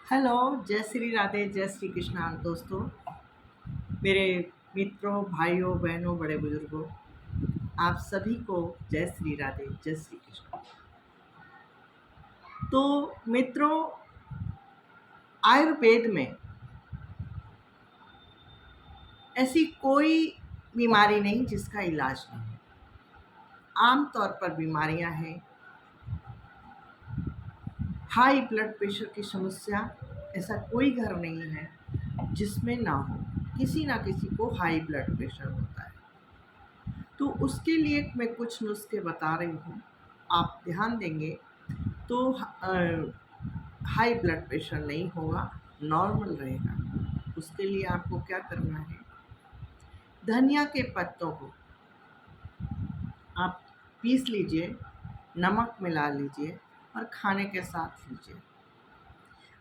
Hello, जय श्री राधे, जय श्री कृष्णा दोस्तों, मेरे मित्रों, भाइयों, बहनों, बड़े बुजुर्गों, आप सभी को जय श्री राधे, जय श्री कृष्णा। तो मित्रों, आयुर्वेद में ऐसी कोई बीमारी नहीं जिसका इलाज नहीं है। आमतौर पर बीमारियां हैं, हाई ब्लड प्रेशर की समस्या, ऐसा कोई घर नहीं है जिसमें ना हो, किसी ना किसी को हाई ब्लड प्रेशर होता है। तो उसके लिए मैं कुछ नुस्खे बता रही हूँ, आप ध्यान देंगे तो हाई ब्लड प्रेशर नहीं होगा, नॉर्मल रहेगा। उसके लिए आपको क्या करना है, धनिया के पत्तों को आप पीस लीजिए, नमक मिला लीजिए और खाने के साथ लीजिए।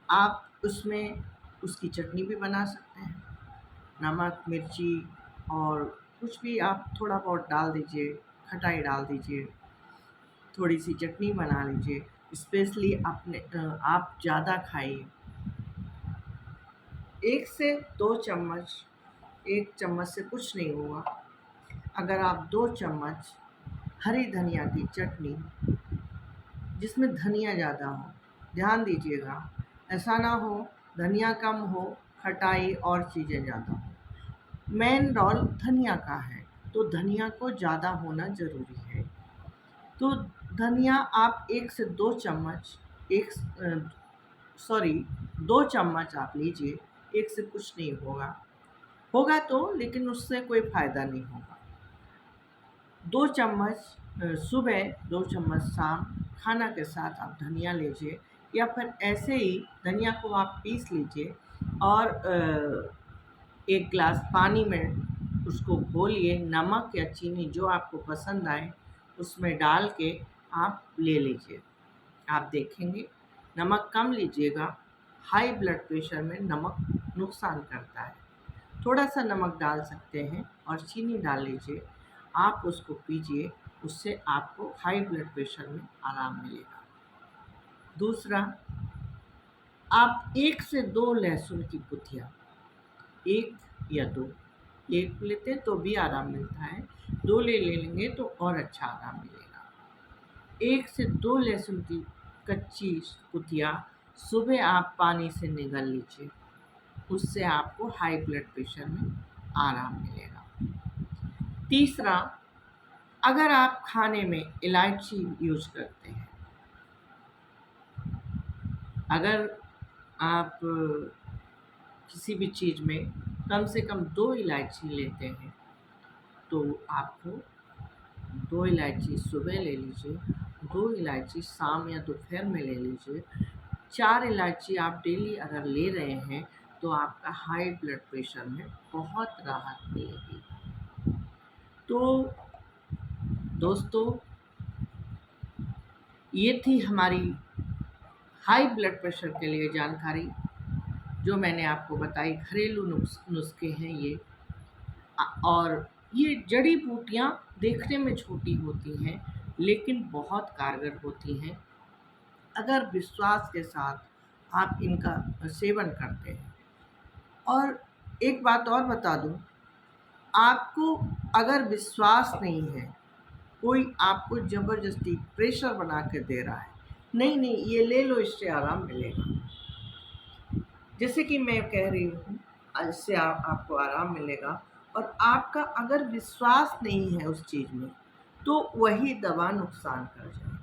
आप उसमें उसकी चटनी भी बना सकते हैं, नमक, मिर्ची और कुछ भी आप थोड़ा बहुत डाल दीजिए, खटाई डाल दीजिए, थोड़ी सी चटनी बना लीजिए। स्पेशली आप ज़्यादा खाइए, 1 से 2 चम्मच, 1 चम्मच से कुछ नहीं होगा। अगर आप 2 चम्मच हरी धनिया की चटनी, जिसमें धनिया ज़्यादा हो, ध्यान दीजिएगा, ऐसा ना हो धनिया कम हो, खटाई और चीज़ें ज़्यादा हो। मेन रोल धनिया का है, तो धनिया को ज़्यादा होना ज़रूरी है। तो धनिया आप 1 से 2 चम्मच, एक सॉरी 2 चम्मच आप लीजिए, 1 से कुछ नहीं होगा। होगा तो, लेकिन उससे कोई फ़ायदा नहीं होगा। 2 चम्मच सुबह, 2 चम्मच शाम, खाना के साथ आप धनिया लीजिए, या फिर ऐसे ही धनिया को आप पीस लीजिए और 1 ग्लास पानी में उसको घोलिए, नमक या चीनी जो आपको पसंद आए उसमें डाल के आप ले लीजिए। आप देखेंगे, नमक कम लीजिएगा, हाई ब्लड प्रेशर में नमक नुकसान करता है। थोड़ा-सा नमक डाल सकते हैं और चीनी डाल लीजिए, आप उसको पीजिए, उससे आपको हाई ब्लड प्रेशर में आराम मिलेगा। दूसरा, आप 1 से 2 लहसुन की कुतियाँ, 1 या 2, 1 लेते तो भी आराम मिलता है, 2 ले लेंगे तो और अच्छा आराम मिलेगा। 1 से 2 लहसुन की कच्ची कुतिया सुबह आप पानी से निगल लीजिए, उससे आपको हाई ब्लड प्रेशर में आराम मिलेगा। तीसरा, अगर आप खाने में इलायची यूज़ करते हैं, अगर आप किसी भी चीज़ में कम से कम 2 इलायची लेते हैं, तो आपको 2 इलायची सुबह ले लीजिए, 2 इलायची शाम या दोपहर में ले लीजिए। 4 इलायची आप डेली अगर ले रहे हैं, तो आपका हाई ब्लड प्रेशर में बहुत राहत मिलेगी। तो दोस्तों, ये थी हमारी हाई ब्लड प्रेशर के लिए जानकारी, जो मैंने आपको बताई। घरेलू नुस्खे हैं ये। और ये जड़ी बूटियाँ देखने में छोटी होती हैं, लेकिन बहुत कारगर होती हैं अगर विश्वास के साथ आप इनका सेवन करते हैं। और एक बात और बता दूँ, आपको अगर विश्वास नहीं है, कोई आपको ज़बरदस्ती प्रेशर बना के दे रहा है, नहीं, नहीं, ये ले लो, इससे आराम मिलेगा। जैसे कि मैं कह रही हूँ, इससे आपको आराम मिलेगा, और आपका अगर विश्वास नहीं है उस चीज़ में, तो वही दवा नुकसान कर जाएगी।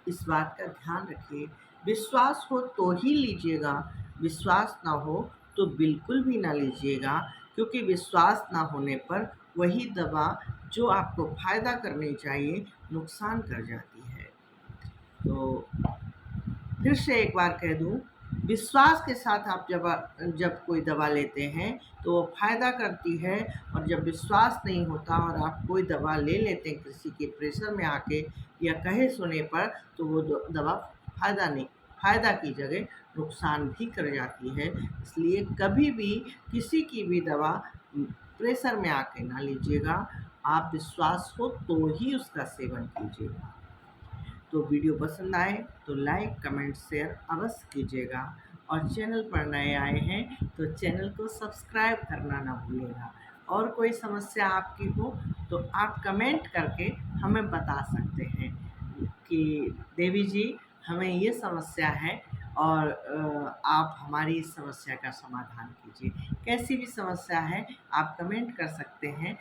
इस बात का ध्यान रखिए, विश्वास हो तो ही लीजिएगा, विश्वास ना हो तो बिल्कुल भी ना लीजिएगा, क्योंकि विश्वास ना होने पर वही दवा जो आपको फ़ायदा करनी चाहिए, नुकसान कर जाती है। तो फिर से एक बार कह दूँ, विश्वास के साथ आप जब कोई दवा लेते हैं तो वो फ़ायदा करती है, और जब विश्वास नहीं होता और आप कोई दवा ले लेते हैं किसी के प्रेशर में आके या कहे सुने पर, तो वो दवा फ़ायदा की जगह नुकसान भी कर जाती है। इसलिए कभी भी किसी की भी दवा प्रेशर में आके ना लीजिएगा, आप विश्वास हो तो ही उसका सेवन कीजिएगा। तो वीडियो पसंद आए तो लाइक कमेंट शेयर अवश्य कीजिएगा, और चैनल पर नए आए हैं तो चैनल को सब्सक्राइब करना ना भूलिएगा। और कोई समस्या आपकी हो तो आप कमेंट करके हमें बता सकते हैं कि देवी जी हमें ये समस्या है, और आप हमारी इस समस्या का समाधान कीजिए। कैसी भी समस्या है आप कमेंट कर सकते हैं।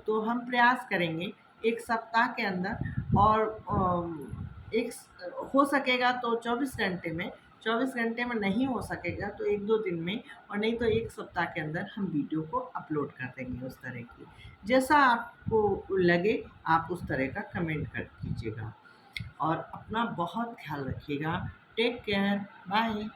तो हम प्रयास करेंगे 1 सप्ताह के अंदर, और एक हो सकेगा तो 24 घंटे में, 24 घंटे में नहीं हो सकेगा तो 1-2 दिन में, और नहीं तो 1 सप्ताह के अंदर हम वीडियो को अपलोड कर देंगे उस तरह की। जैसा आपको लगे आप उस तरह का कमेंट कर कीजिएगा, और अपना बहुत ख्याल रखिएगा। Take care, bye.